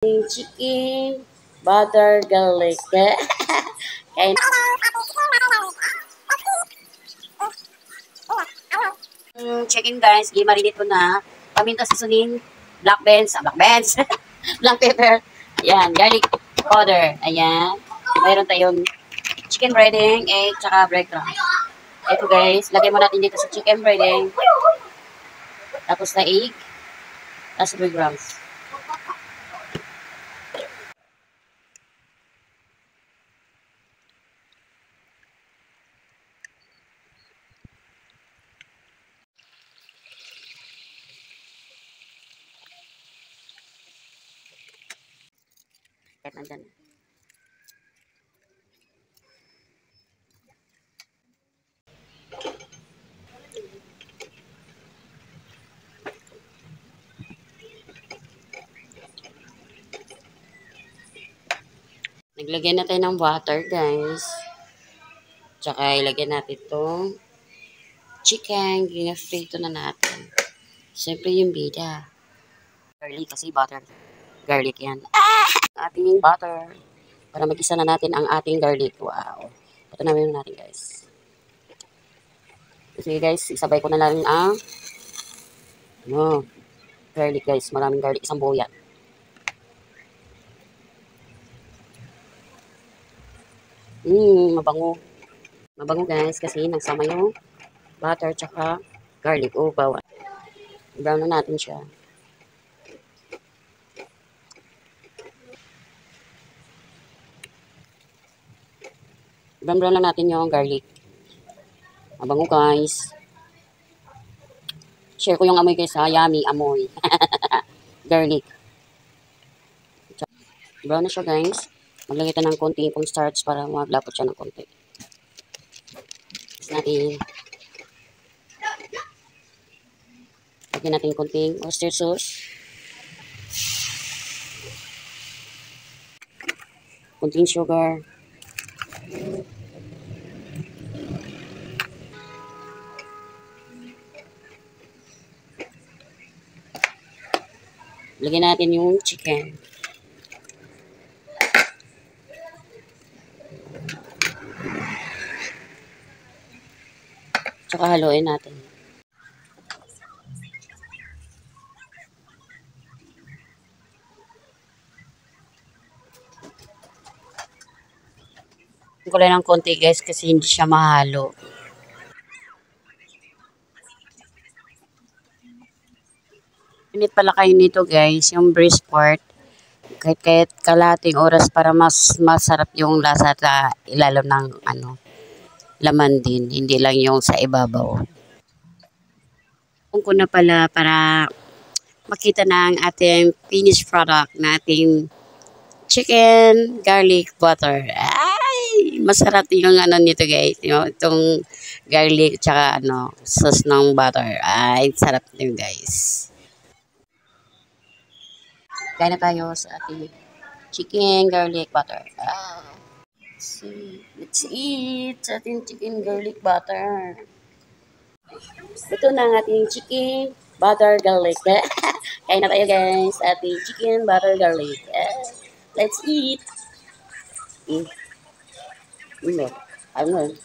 Chicken, butter, garlic. Kain. Chicken guys, i-marinate ko na. Paminta seasoning, black beans, black pepper. Ayan, garlic powder. Ayan. Mayroon tayong chicken breading, egg, tsaka breadcrumbs. Ito guys, lagay mo natin dito sa chicken breading. Tapos na egg, tapos breadcrumbs. Kahit nandyan. Naglagay na tayo ng water, guys. Tsaka ilagay natin itong chicken. Ginafrito na natin. Siyempre yung bida. Garlic kasi butter. Garlic yan. Ating butter. Para mag-isa na natin ang ating garlic. Wow. Ito na meron natin, guys. Sige, guys. Isabay ko na lang ang garlic, guys. Maraming garlic. Isang buo yan. Mabango. Mabango guys kasi nagsama yung butter tsaka garlic. Bawal. Brown na natin siya. Brown na natin yung garlic. Mabango guys. Share ko yung amoy guys ha. Yummy amoy. Garlic. Brown na siya guys. Maglagay tayo ng konting cornstarch para maglapot siya ng konti. Tapos natin. Lagyan natin konting oyster sauce. Konting sugar. Lagyan natin yung chicken. Tsaka haluin natin. Kulay ng konti guys kasi hindi siya mahalo. Init pala kayo nito guys, yung breast part. Kahit kalating oras para mas masarap yung lasa sa ilalim ng laman din. Hindi lang yung sa ibabaw. Kung ko na pala para makita na ang ating finished product na ating chicken garlic butter. Ay! Masarap yung nito guys. Itong garlic tsaka sauce ng butter. Ay, sarap nyo guys. Kaya na tayo sa ating chicken garlic butter. Let's eat sa ating chicken garlic butter. Ito na ang ating chicken butter garlic. Kaya na tayo guys sa ating chicken butter garlic. Let's eat. Ano?